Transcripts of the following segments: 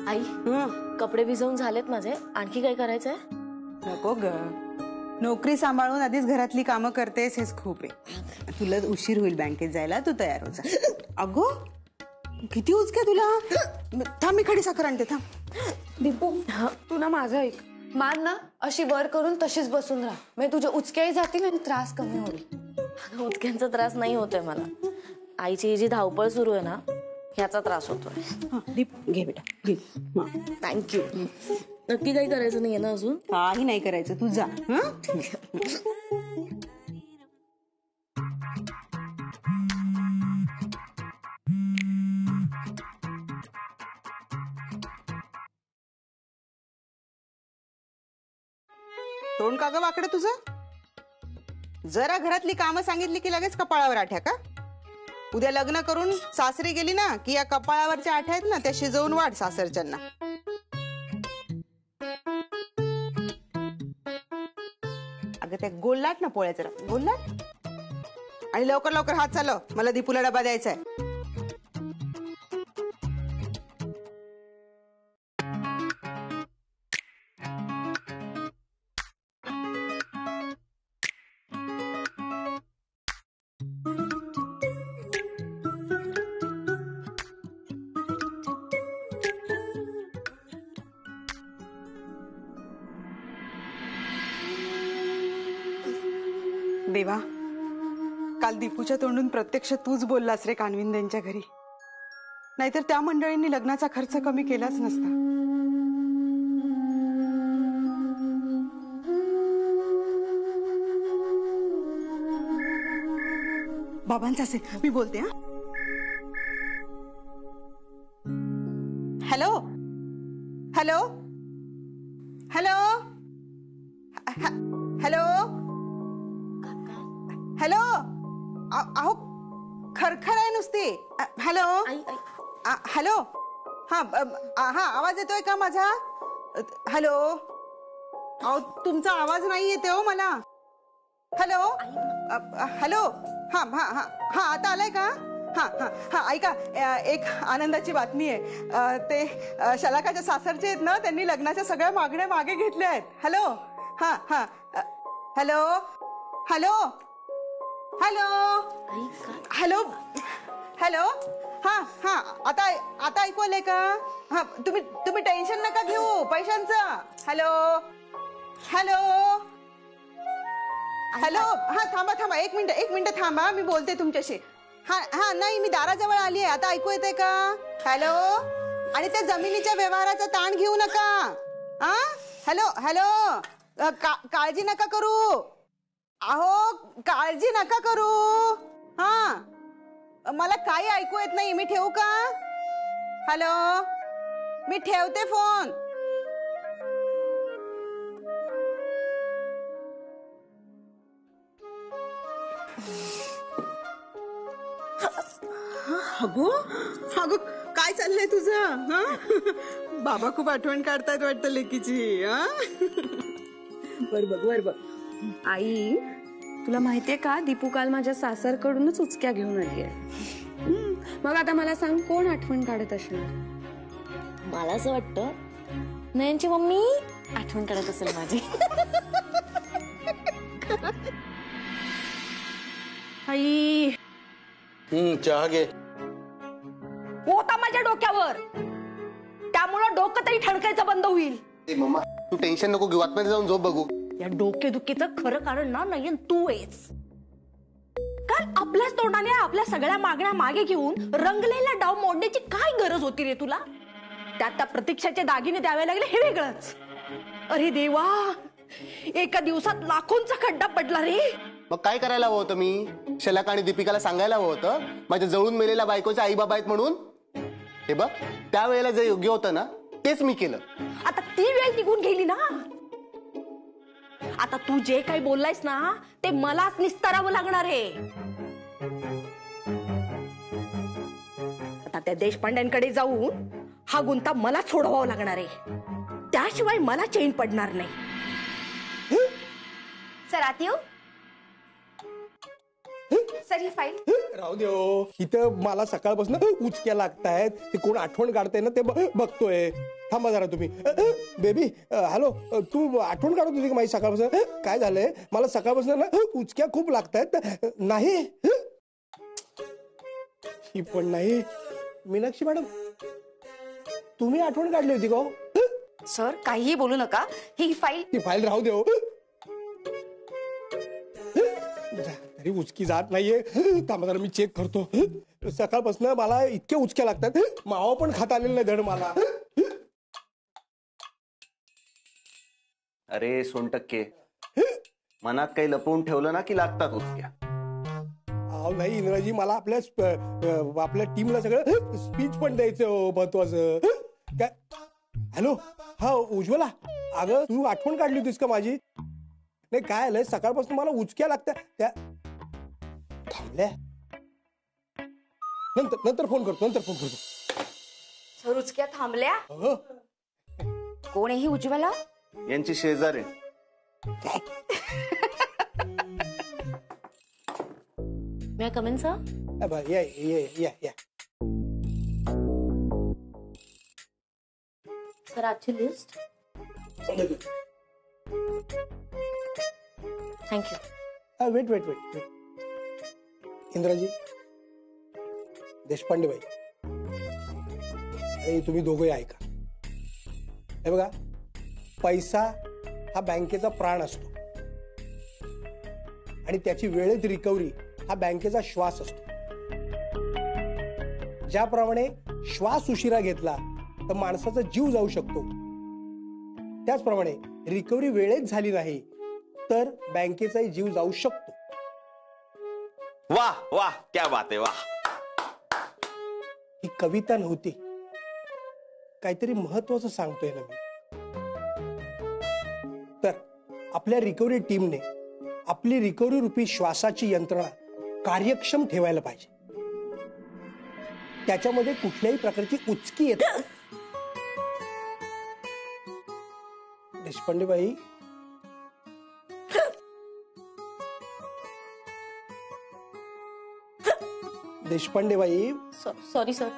आई कपडे भिजवून झालेत माझे, आणखी काय करायचंय? नको ग, नोकरी सांभाळून आधीच घरातली कामं करतेस हेच खूप आहे. तुला उशीर होईल बँकेत जायला, तू तयार हो जा. अगो किती उचके तुला. थांब मी खडी साखर आणते थांब. दीपू तू ना माझं ऐक, मान ना अशी वर करून तशीच बसून राहा, म्हणजे तुझे उचकेही जातील आणि त्रास कमी होईल. उचक्यांचा त्रास नाही होतोय मला, आईची जी धावपळ सुरू आहे ना ह्याचा त्रास होतोय. दीप घे बेटा घे. थँक्यू. नक्की काही करायचं नाहीये ना अजून? काही नाही करायचं, तू जा. तोंड का ग वाकडं तुझं? जरा घरातली कामं सांगितली की लगेच कपाळावर आठ्या का? उद्या लग्न करून सासरी गेली ना की या कपाळावरच्या आठ्या आहेत ना त्या शिजवून वाढ सासरच्यांना. अगं त्या गोल्लाट ना पोळ्या जरा गोल्लाट. आणि लवकर लवकर हात चालव, मला दीपूला डबा द्यायचा आहे. देवा, काल दीपूच्या तोंडून प्रत्यक्ष तूच बोललास रे कानविंदेंच्या घरी, नाहीतर त्या मंडळींनी लग्नाचा खर्च कमी केलाच नसता. बाबांचा असेल, मी बोलते. हा hello hello hello hello hello. अहो खरखर आहे नुसती. Hello hello. हा हा आवाज येतोय का माझा? हॅलो. अहो तुमचा आवाज नाही येते हो मला. Hello hello. हा हा हा हा आता आलाय का? हा हा हा ऐका, एक आनंदाची बातमी आहे. ते शलाकाच्या सासरचे आहेत ना, त्यांनी लग्नाच्या सगळ्या मागण्या मागे घेतल्या आहेत. हॅलो. हा हा hello hello hello hello hello. हा हा आता आता ऐकू आलंय का? हा तुम्ही टेन्शन नका घेऊ पैशांचं. Hello hello hello. हा थांबा थांबा एक मिनिट थांबा, मी बोलते तुमच्याशी. हा हा नाही मी दाराजवळ आली आहे. आता ऐकू येतंय का? हॅलो. आणि त्या जमिनीच्या व्यवहाराचा ताण घेऊ नका. हा हॅलो हॅलो. काळजी नका करू. अहो काळजी नका करू. हा मला काही ऐकू येत नाही, मी ठेवू का? हॅलो मी ठेवते फोन. अगो अगो काय चाललंय तुझं? हा बाबा खूप आठवण काढतायत वाटतं लेकीची. हा बर बघ. आई तुला माहितीये का, दीपू काल माझ्या सासरकडूनच उचक्या घेऊन आली आहे. मग आता मला सांग, कोण आठवण काढत असेल? मला असं वाटतं नयनची मम्मी आठवण काढत असेल माझी. आई चहा घे. होता माझ्या डोक्यावर, त्यामुळं डोकं तरी ठणकायचं बंद होईल. मम्मा तू टेन्शन नको घेऊ, आतमध्ये जाऊन झोप बघू. या डोकेदुखीचं खरं कारण ना नयन तू आहेस. काल आपल्याच तोंडाने आपल्या सगळ्या मागण्या मागे घेऊन रंगलेला डाव मोडण्याची काय गरज होती रे तुला? त्या प्रतीक्षाचे दागिने द्यावे लागले हे वेगळंच. अरे देवा, एका दिवसात लाखोंचा खड्डा पडला रे. मग काय करायला हवं होतं? मी शलाका आणि दीपिकाला सांगायला हवं होतं माझ्या जळून मेलेल्या बायकोचे आई बाबा आहेत म्हणून. हे बघ, त्यावेळेला जे योग्य होतं ना तेच मी केलं. आता ती वेळ निघून गेली ना. आता तू जे काही बोललायस ना ते मलाच निस्तारावं लागणार आहे. आता त्या देशपांड्यांकडे जाऊन हा गुंता मला सोडवावा लागणार आहे, त्याशिवाय मला चैन पडणार नाही. सर आत येऊ? सर ही फाईल. राहू दे हो. इथं मला सकाळपासून उचक्या लागतायत. ते कोण आठवण काढतंय ना ते बघतोय. थांबा जरा तुम्ही. बेबी हॅलो, तू आठवण काढत होती का माझी सकाळपासून? काय झालंय, मला सकाळपासून ना उचक्या खूप लागतायत. नाही ही पण नाही. मीनाक्षी मॅडम, तुम्ही आठवण काढली होती का हो? सर काहीही बोलू नका. ही फाईल. ती फाईल राहू दे हो. तरी उचकी जात नाहीये. थांबा जरा मी चेक करतो. सकाळपासून मला इतके उचक्या लागतात, मावा पण खाता आलेलं नाही धड मला. अरे सोनटक्के, मनात काही लपवून ठेवलं ना की लागतात उचक्या. अहो नाही इंद्राजी, मला आपल्या टीमला सगळं स्पीच पण द्यायचं हो, महत्वाचं. काय हॅलो, हा उज्ज्वला, अगं तू आठवण काढली होतीस का माझी? नाही काय आलंय, सकाळपासून मला उचक्या लागत्या त्या. थांबल्या, नंतर फोन करतो. सर उचक्या थांबल्या. हो. कोण आहे ही उज्ज्वला? यांची शेजारी. May I come in, sir? या. सर आजची लिस्ट. थँक्यू. वेट. इंद्राजी, देशपांडे बाई, हे तुम्ही दोघे ऐका. हे बघा, पैसा हा बँकेचा प्राण असतो आणि त्याची वेळेत रिकव्हरी हा बँकेचा श्वास असतो. ज्याप्रमाणे श्वास उशिरा घेतला तर माणसाचा जीव जाऊ शकतो, त्याचप्रमाणे रिकव्हरी वेळेत झाली नाही तर बँकेचाही जीव जाऊ शकतो. वाह वाह, क्या बात आहे, वाह. ही कविता नव्हती, काहीतरी महत्वाचं सांगतोय ना मी. तर आपल्या रिकव्हरी टीमने आपली रिकव्हरी रूपी श्वासाची यंत्रणा कार्यक्षम ठेवायला पाहिजे. त्याच्यामध्ये कुठल्याही प्रकारची उचकी येत. देशपांडे बाई, सॉरी सर.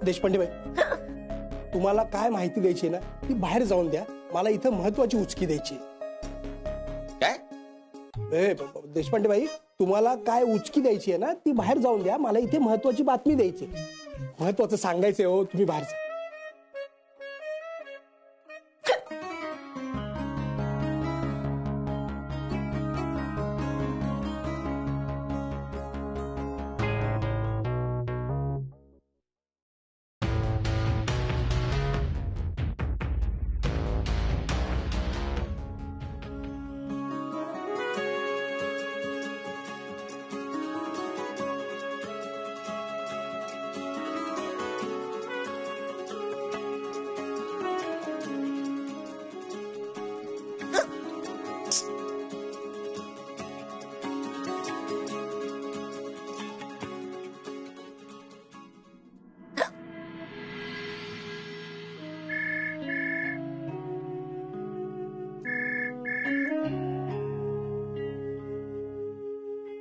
देशपांडे बाई, तुम्हाला काय माहिती द्यायची ना ती बाहेर जाऊन द्या. मला इथं महत्वाची उचकी द्यायची. काय? देशपांडे बाई, तुम्हाला काय उचकी द्यायची आहे ना ती बाहेर जाऊन द्या. मला इथे महत्वाची बातमी द्यायची, महत्वाचं सांगायचंय हो. तुम्ही बाहेर जा.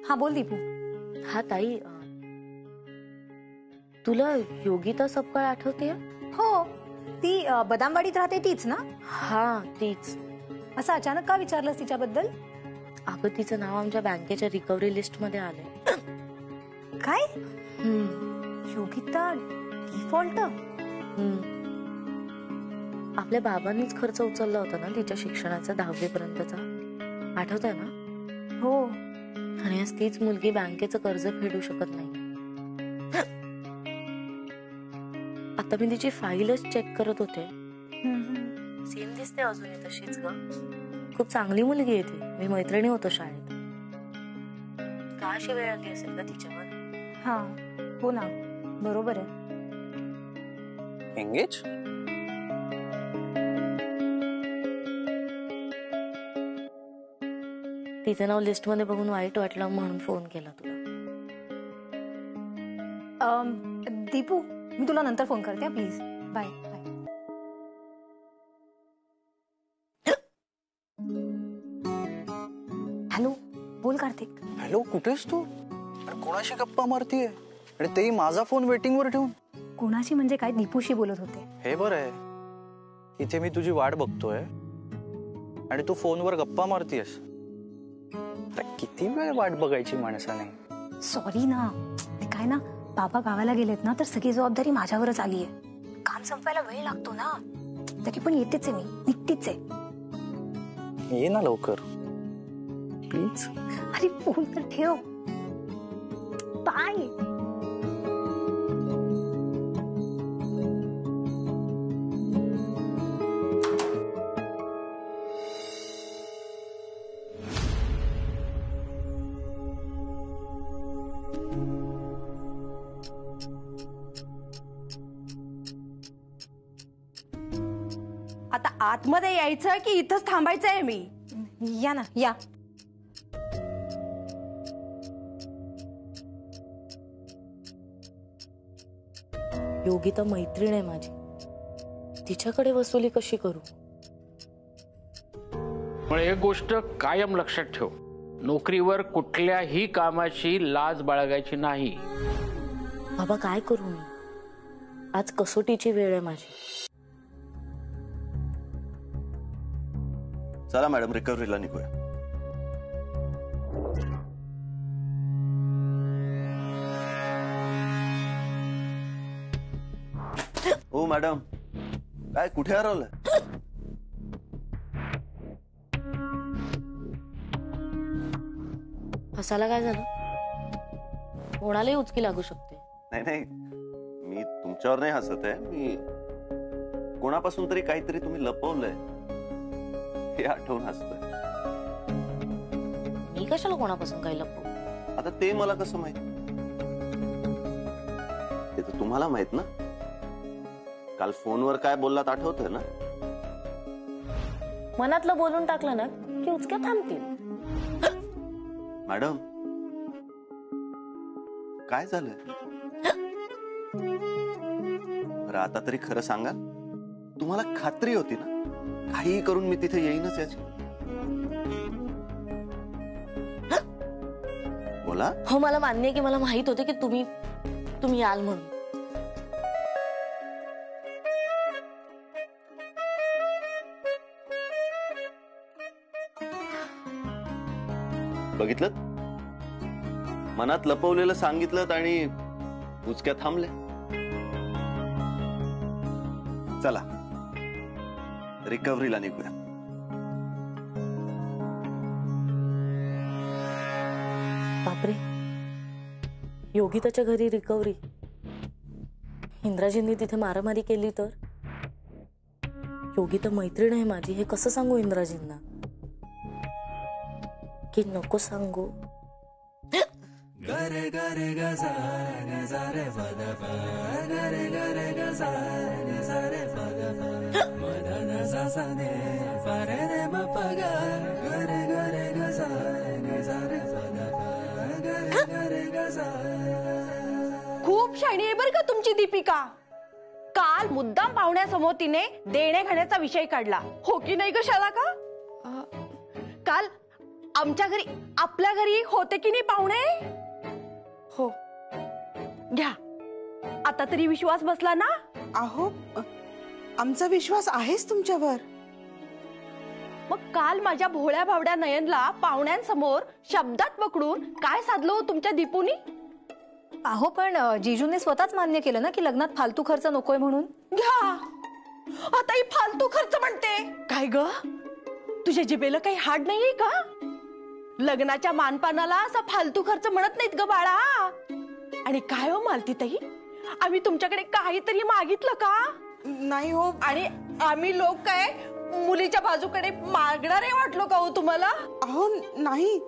हा बोल दीपू. हा ताई, तुला योगिता सपकाळ आठवते? हो, ती बदामवाडीत राहते तीच ना? हा तीच. असं अचानक का विचारलंस तिच्याबद्दल? अगं तिचं नाव आमच्या बँकेच्या रिकव्हरी लिस्ट मध्ये आलंय. काय? योगिता डिफॉल्ट? आपल्या बाबांनीच खर्च उचलला होता ना तिच्या शिक्षणाचा 10वी पर्यंतचा, आठवतंय ना? हो. आणि आज तीच मुलगी बँकेचं कर्ज फेडू शकत नाही. आता मी तिची फाईलच चेक करत होते. सेम दिसते अजूनही तशीच ग. खूप चांगली मुलगी आहे ती. मी मैत्रिणी होतो शाळेत. का अशी वेळ आली असेल का तिच्यावर? हा हो ना, बरोबर आहे. एंगेज? तिचं नाव लिस्ट मध्ये बघून वाईट वाटलं म्हणून फोन केला तुला. दीपू, मी तुला नंतर फोन करते प्लीज. Bye bye. हॅलो, बोल कार्तिक. हॅलो, कुठेस तू? आणि कोणाशी गप्पा मारतीये? आणि तेही माझा फोन वेटिंगवर ठेवून. कोणाशी म्हणजे काय, दीपूशी बोलत होते. हे बरं आहे, इथे मी तुझी वाट बघतोय आणि तू फोनवर गप्पा मारतीयस. किती वेळ वाट बघायची माणसाने. सॉरी ना, ते काय ना, बाबा गावाला गेलेत ना, तर सगळी जबाबदारी माझ्यावरच आली आहे. काम संपवायला वेळ लागतो ना. तरी पण येतेच आहे, मी निघतीच आहे. ये ना लवकर प्लीज. अरे फोन तर ठेव. बाय. आता आतमध्ये यायचं की इथंच थांबायचं आहे मी? या ना, या. योगिता मैत्रीण आहे माझी, तिच्याकडे वसुली कशी करू? पण एक गोष्ट कायम लक्षात ठेव, नोकरीवर कुठल्याही कामाची लाज बाळगायची नाही. बाबा काय करू मी? आज कसोटीची वेळ आहे माझी. चला मॅडम, रिकव्हरीला निघूया. हो मॅडम, काय कुठे हरवलं? हसायला काय झालं? कोणालाही उचकी लागू शकते. नाही नाही, मी तुमच्यावर नाही हसत आहे. मी कोणापासून तरी काहीतरी तुम्ही लपवलंय हे आठवून हसतोय. मी कशाला कोणापासून काही लपवू? आता ते मला कसं माहित? ते तर तुम्हाला माहित ना. काल फोनवर काय बोललात आठवतंय ना? मनातलं बोलून टाकलं ना की उचक्या थांबतील. मॅडम, काय झालं? बरं आता तरी खरं सांगा, तुम्हाला खात्री होती ना काही करून मी तिथे येईनच याची? बोला. हो, मला मान्य आहे की मला माहित होते की तुम्ही याल म्हणून. बघितलं, मनात लपवलेलं सांगितलं आणि उचक्या थांबले. चला रिकव्हरीला निघूया. बापरे, योगिताच्या घरी रिकव्हरी. इंद्राजींनी तिथे मारामारी केली तर? योगिता मैत्रीण आहे माझी, हे कसं सांगू इंद्राजींना? की नको सांगू? गरे गरे गजा गजारे पदा पा गरे गरे गजा गजारे पदा पा मदन सासने परे रे मपगा गरे गरे गजा गजारे पदा पा गरे गरे गजा. खूप शाणी आहे बरं का तुमची दीपिका. काल मुद्दाम पाहुण्यासमोर तिने देणे घेण्याचा विषय काढला, हो की नाही ग शाला? काल आमच्या घरी, आपल्या घरी होते की नाही पाहुणे? हो. घ्या, आता तरी विश्वास बसला ना? अहो, आमचा विश्वास आहेच तुमच्यावर. मग काल माझ्या भोळ्या भावड्या नयनला पाहुण्यांसमोर शब्दात पकडून काय साधलं हो तुमच्या दीपूनी? अहो, पण जीजूने स्वतःच मान्य केलं ना की लग्नात फालतू खर्च नकोय म्हणून. घ्या, आता ही फालतू खर्च म्हणते काय ग? तुझ्या जिभेला काही हाड नाहीये का? लग्नाच्या मानपानाला असा फालतू खर्च म्हणत नाहीत ग बाळा. आणि काय हो मालतीताई, आम्ही तुमच्याकडे काहीतरी मागितलं का? नाही हो. आणि आम्ही लोक काय मुलीच्या बाजूकडे मागणारे वाटलो का हो तुम्हाला? अहो नाही.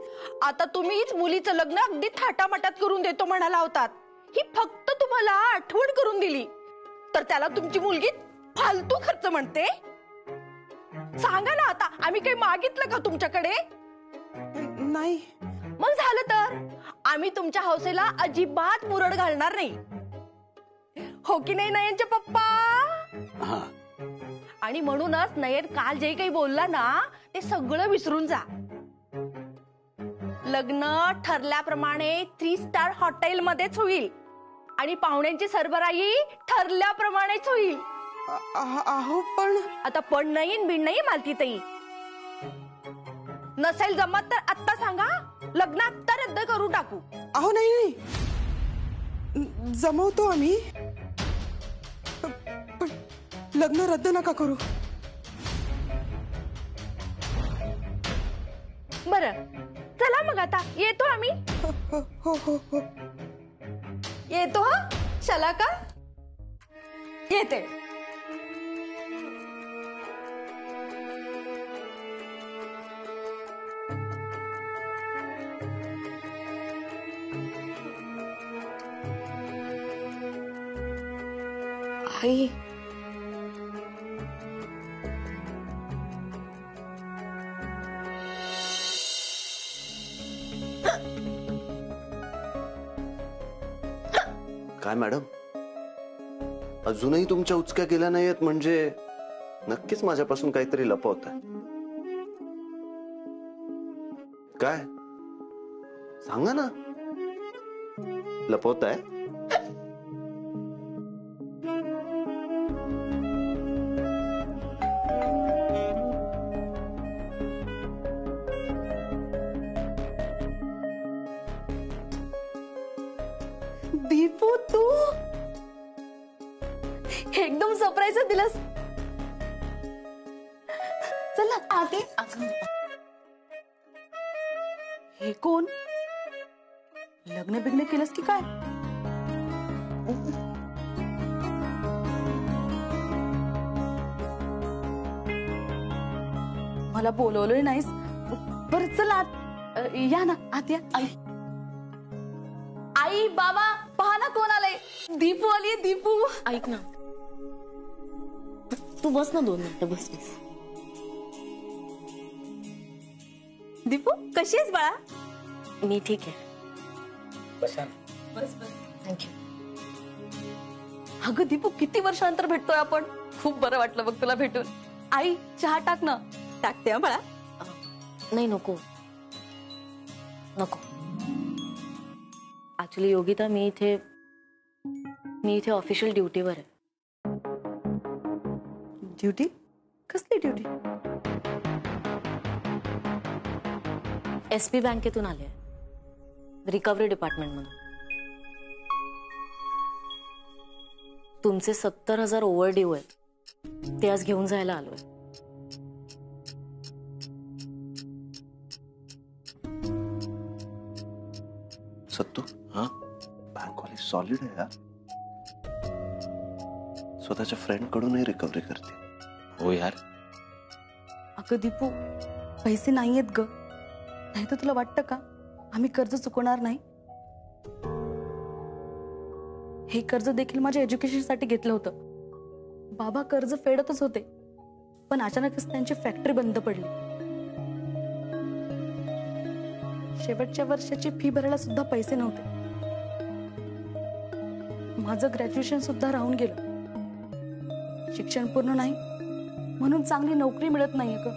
आता तुम्हीच मुलीचं लग्न अगदी थाटामाटात करून देतो म्हणाला होतात. ही फक्त तुम्हाला आठवण करून दिली, तर त्याला तुमची मुलगी फालतू खर्च म्हणते? सांगा ना, आता आम्ही काही मागितलं का तुमच्याकडे? नाही. मग झालं तर आम्ही तुमच्या हौसेला अजिबात मुरड घालणार नाही. हो की नाही नयनचे पप्पा? हा आणि म्हणूनच नयन काल जे काही बोलला ना ते सगळं विसरून जा. लग्न ठरल्याप्रमाणे 3 स्टार हॉटेल मध्येच होईल आणि पाहुण्यांची सरबराई ठरल्याप्रमाणेच होईल. अहो पण आता पण नाही बिन नाही मालतीतही. नसेल जमत तर आत्ता सांगा, लग्न आत्ता रद्द करून टाकू. अहो नाही, जमवतो आम्ही, पण लग्न रद्द नका करू. बरं चला मग आता येतो आम्ही. हो हो हो येतो हा शलाका, येते. आई काय मॅडम, अजूनही तुमच्या उचक्या गेल्या नाहीयेत म्हणजे नक्कीच माझ्यापासून काहीतरी लपवत आहे. काय सांगा ना, लपवत आहे? दीपू तू एकदम सरप्राईज दिलंस. चल ना आगे. हे कोण? लग्न बिग्न केलंस की काय? मला बोलवलंय नाहीस. बरं चल आत या ना, आत या. आई बाबा पहा ना कोण आलंय. दीपू आली. दीपू ऐक ना, तू बस ना 2 मिनिटं. बस बस. दीपू कशी आहेस बाळा? मी ठीक आहे. बसा. बस बस. थँक्यू. अगं दीपू किती वर्षानंतर भेटतोय आपण. खूप बरं वाटलं बघ तुला भेटून. आई चहा टाक ना. टाकते हा बाळा. नाही नको नको. ऍक्च्युली योगिता मी इथे ऑफिशियल ड्युटीवर आहे. ड्युटी? कसली ड्युटी? SP बँकेतून आले, रिकव्हरी डिपार्टमेंट मधून. तुमचे 70,000 ओव्हर ड्यू आहेत, ते आज घेऊन जायला आलोय. सत्तू, हा बँकवाली सॉलिड आहे यार. स्वतःच्या फ्रेंड कडूनही रिकव्हरी करते. हो यार. अगं दीपू पैसे नाहीयेत ग. नाही तर तुला वाटतं का आम्ही कर्ज चुकवणार नाही? हे कर्ज देखील माझ्या एज्युकेशनसाठी घेतलं होतं. बाबा कर्ज फेडतच होते, पण अचानकच त्यांची फॅक्टरी बंद पडली. शेवटच्या वर्षाची फी भरायला सुद्धा पैसे नव्हते. माझं ग्रॅज्युएशन सुद्धा राहून गेलं. शिक्षण पूर्ण नाही म्हणून चांगली नोकरी मिळत नाहीये ग.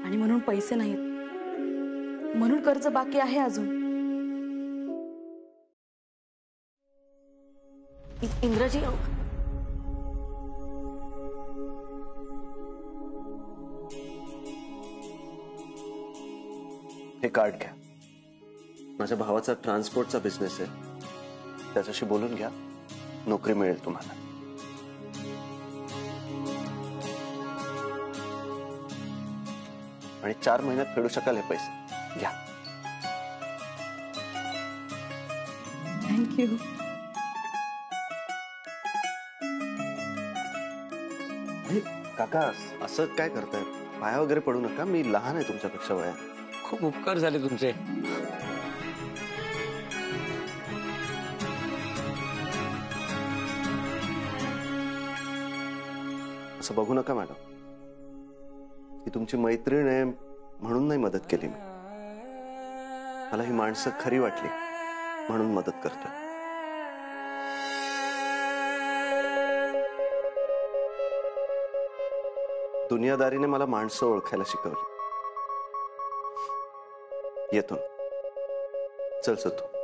आणि म्हणून पैसे नाहीत, म्हणून कर्ज बाकी आहे अजून. इंद्राजी, हे कार्ड घ्या. माझ्या भावाचा ट्रान्सपोर्टचा बिझनेस आहे, त्याच्याशी बोलून घ्या, नोकरी मिळेल तुम्हाला. आणि 4 महिन्यात फेडू शकाल हे पैसे. घ्या. थँक्यू. काका असं काय करताय? पाया वगैरे पडू नका, मी लहान आहे तुमच्यापेक्षा वयात. खूप उपकार झाले तुमचे. असं बघू नका मॅडम, ही तुमची मैत्रीण आहे म्हणून नाही मदत केली मी. मला ही माणसं खरी वाटली म्हणून मदत करतोय. दुनियादारीने मला माणसं ओळखायला शिकवली. येतो. चल सतू.